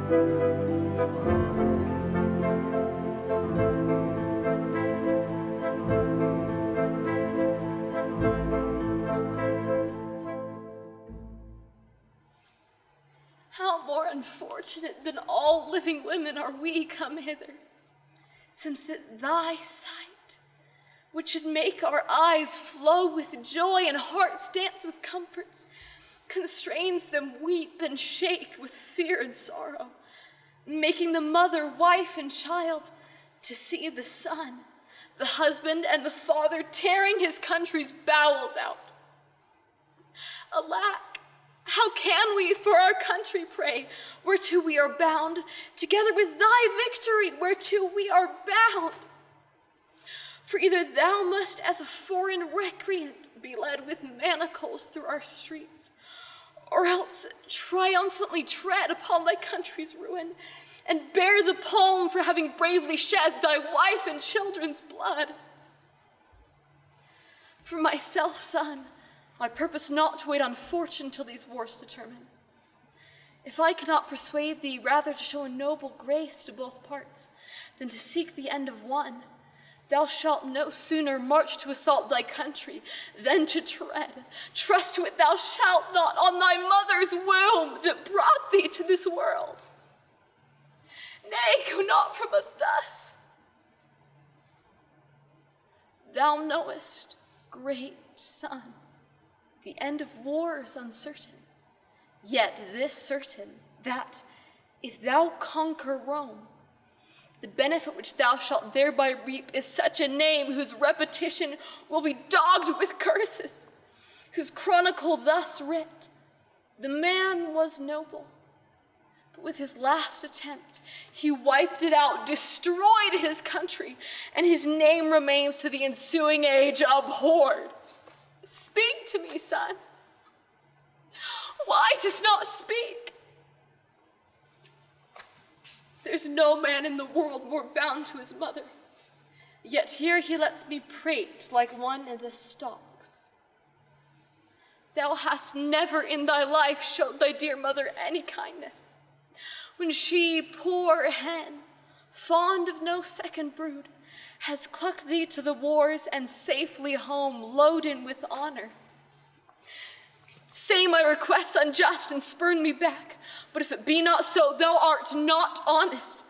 How more unfortunate than all living women are we come hither, since that thy sight, which should make our eyes flow with joy and hearts dance with comforts, constrains them weep and shake with fear and sorrow, making the mother, wife, and child to see the son, the husband, and the father tearing his country's bowels out. Alack, how can we for our country pray, whereto we are bound, together with thy victory, whereto we are bound? For either thou must, as a foreign recreant, be led with manacles through our streets, or else triumphantly tread upon thy country's ruin, and bear the palm for having bravely shed thy wife and children's blood. For myself, son, I purpose not to wait on fortune till these wars determine. If I cannot persuade thee rather to show a noble grace to both parts than to seek the end of one, thou shalt no sooner march to assault thy country than to tread, trust to it thou shalt not, on thy mother's womb that brought thee to this world. Nay, go not from us thus. Thou knowest, great son, the end of war is uncertain, yet this certain, that if thou conquer Rome, the benefit which thou shalt thereby reap is such a name whose repetition will be dogged with curses, whose chronicle thus writ, the man was noble, but with his last attempt he wiped it out, destroyed his country, and his name remains to the ensuing age abhorred. Speak to me, son. Why dost not speak? There's no man in the world more bound to his mother, yet here he lets me prate like one in the stocks. Thou hast never in thy life showed thy dear mother any kindness, when she, poor hen, fond of no second brood, has clucked thee to the wars and safely home loaden with honor. Say my request unjust and spurn me back, but if it be not so, thou art not honest,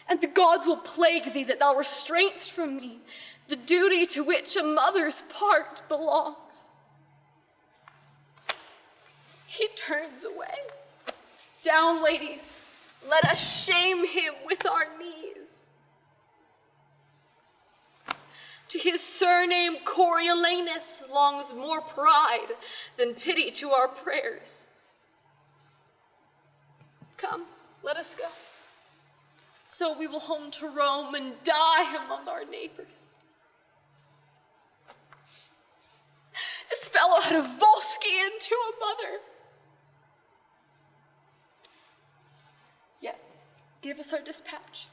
and the gods will plague thee that thou restrainst from me the duty to which a mother's part belongs. He turns away. Down, ladies, let us shame him with our knees. To his surname Coriolanus longs more pride than pity to our prayers. Come, let us go. So we will home to Rome and die among our neighbors. This fellow had a Volscian to a mother. Yet, give us our dispatch.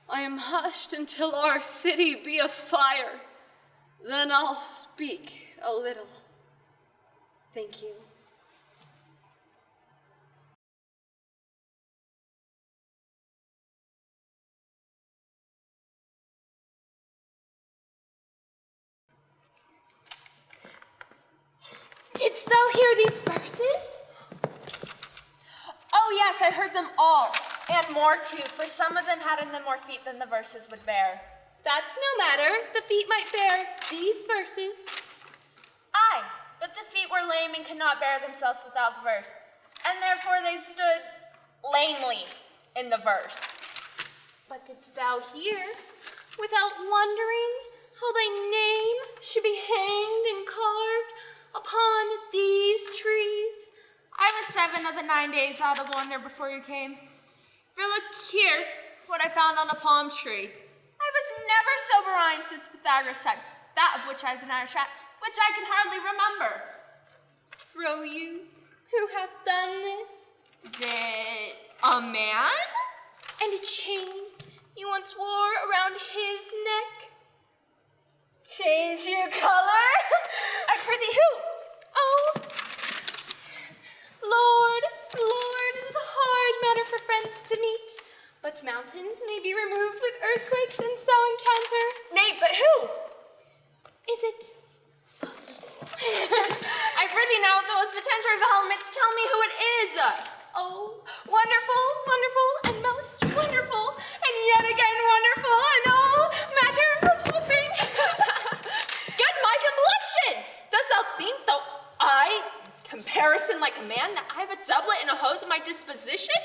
I am hushed until our city be afire. Then I'll speak a little. Thank you. Didst thou hear these verses? Oh yes, I heard them all, and more too, for some of them had in them more feet than the verses would bear. That's no matter. The feet might bear these verses. Aye, but the feet were lame and could not bear themselves without the verse, and therefore they stood lamely in the verse. But didst thou hear, without wondering, how thy name should be hanged and carved upon these trees? I was 7 of the 9 days out of wonder before you came. For look here, what I found on a palm tree. I was never sober rhyme since Pythagoras' time, that of which I was an Irish rat, which I can hardly remember. Throw you, who hath done this? Is it a man? And a chain you once wore around his neck? Change your color? I prithee who? Oh, Lord, it is a hard matter for friends to meet, but mountains may be removed with earthquakes and so encounter. Nay, but who? Is it I prithee now, with the most potential of helmets, tell me who it is. oh, wonderful, wonderful, and most wonderful, and yet again wonderful, and all matter of hoping. Good my complexion! Dost thou think, though I, comparison like a man, that I have a doublet and a hose at my disposition?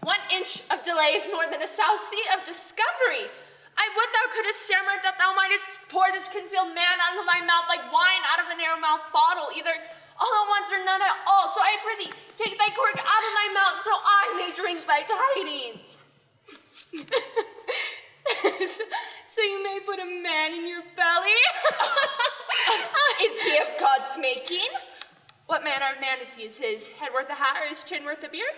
1 inch of delay is more than a south sea of discovery. I would thou couldst stammer that thou mightest pour this concealed man out of my mouth like wine out of a narrow-mouthed bottle, either all at once or none at all. So I prithee, take thy cork out of my mouth, so I may drink thy tidings. So you may put a man in your belly? Is he of God's making? What manner of man is he? Is his head worth a hat or his chin worth a beard?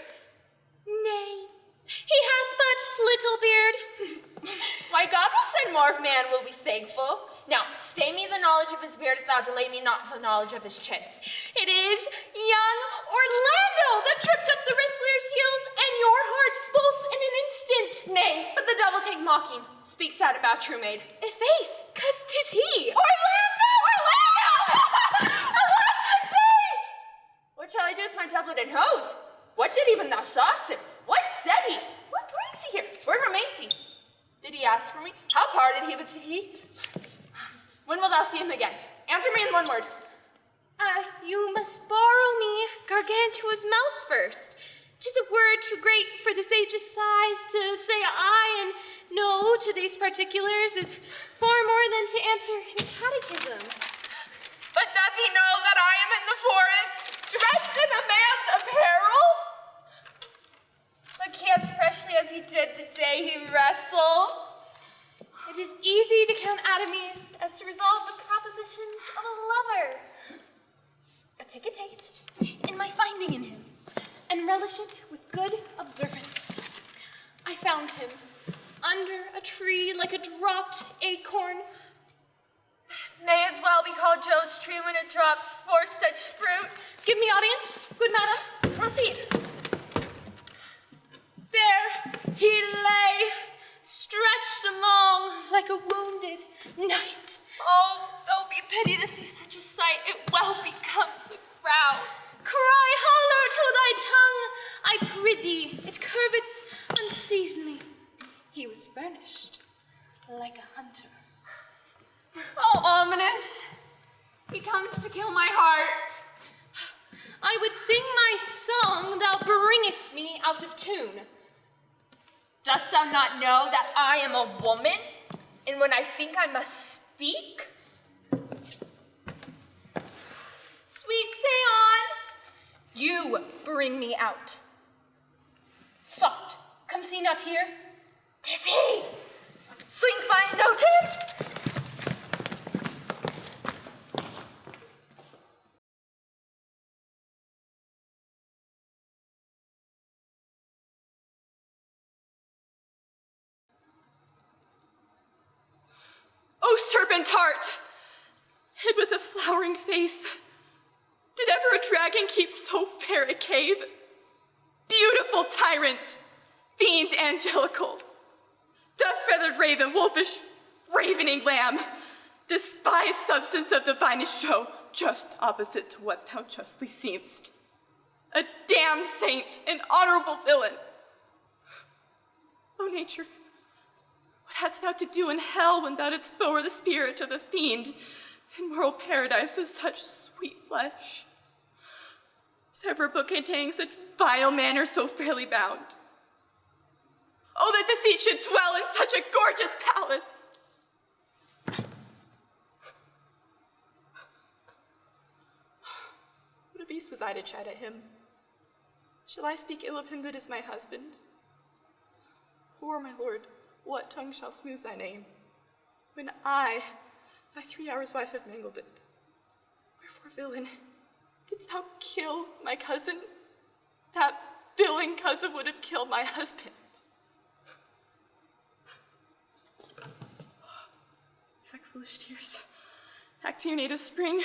Nay, he hath but little beard. Why, God will send more of man, will be thankful. Now, stay me the knowledge of his beard, if thou delay me not the knowledge of his chin. It is young Orlando that tripped up the wrestler's heels and your heart both in an instant. Nay, but the devil take mocking. Speak sad about true maid. Faith, 'cause 'tis he. Orlando! Alas the day! What shall I do with my doublet and hose? What did even thou sawest him? What said he? What brings he here? Where remains he? Did he ask for me? How parted he with he? When will thou see him again? Answer me in one word. You must borrow me Gargantua's mouth first. 'Tis a word too great for the sage's size to say aye and no to these particulars is far more than to answer in catechism. But doth he know that I am in the forest, dressed in a man's apparel? Look he as freshly as he did the day he wrestled. It is easy to count atomies as to resolve the propositions of a lover. But take a taste in my finding in him, and relish it with good observance. I found him under a tree like a dropped acorn. May as well be called Jove's tree when it drops forth such fruit. Give me audience, good madam. Proceed. There he lay, stretched along like a wounded knight. Oh, though be pity to see such a sight, it well becomes a crowd. Cry hollow to thy tongue, I prithee, it curvets unceasingly. He was furnished like a hunter. Oh, ominous. He comes to kill my heart. I would sing my song, thou bringest me out of tune. Dost thou not know that I am a woman? And when I think I must speak? Sweet, say on. You bring me out. Soft, comes he not here? 'Tis he. Slink by and note him. O serpent heart, hid with a flowering face, did ever a dragon keep so fair a cave? Beautiful tyrant, fiend angelical, dove-feathered raven, wolfish, ravening lamb, despised substance of divinest show, just opposite to what thou justly seemst. A damned saint, an honorable villain. O nature, what hadst thou to do in hell when thou didst lower the spirit of a fiend in moral paradise of such sweet flesh? Was ever a book containing such vile manners so fairly bound? Oh, that deceit should dwell in such a gorgeous palace! What a beast was I to chide at him? Shall I speak ill of him that is my husband? Or, my lord, what tongue shall smooth thy name, when I, thy 3 hours wife, have mangled it? Wherefore, villain, didst thou kill my cousin? That villain cousin would have killed my husband. Back, foolish tears. Back to your native spring.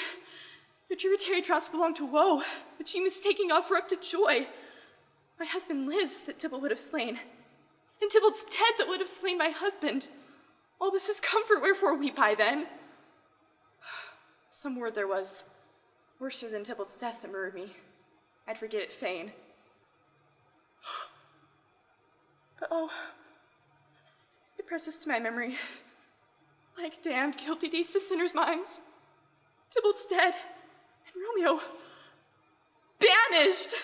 Your tributary drops belong to woe, but ye mistaking offer up to joy. My husband lives that Tybalt would have slain, and Tybalt's dead that would have slain my husband. All this is comfort, wherefore weep I then? Some word there was, worser than Tybalt's death, that murdered me. I'd forget it fain. But oh, it presses to my memory, like damned guilty deeds to sinners' minds. Tybalt's dead, and Romeo banished.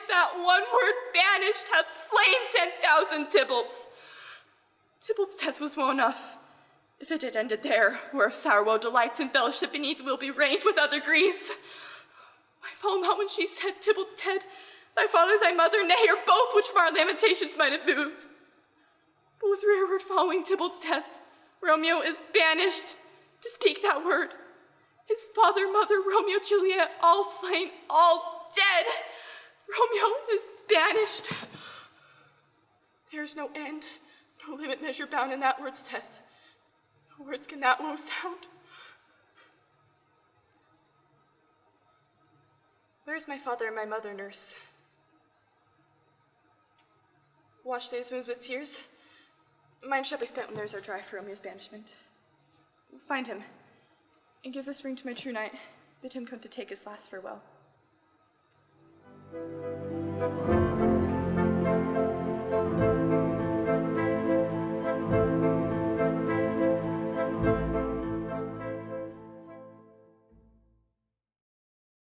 That one word banished hath slain 10,000 Tybalts. Tybalt's death was woe enough, if it had ended there, where of sour woe delights and fellowship beneath will be ranged with other griefs. I fell not when she said, Tybalt's dead, thy father, thy mother, nay, or both, which from our lamentations might have moved. But with rare word following Tybalt's death, Romeo is banished to speak that word. His father, mother, Romeo, Juliet, all slain, all dead. Romeo is banished. There is no end, no limit measure bound in that word's death. No words can that woe sound. Where is my father and my mother, nurse? Wash these wounds with tears. Mine shall be spent when theirs are dry for Romeo's banishment. Find him, and give this ring to my true knight. Bid him come to take his last farewell.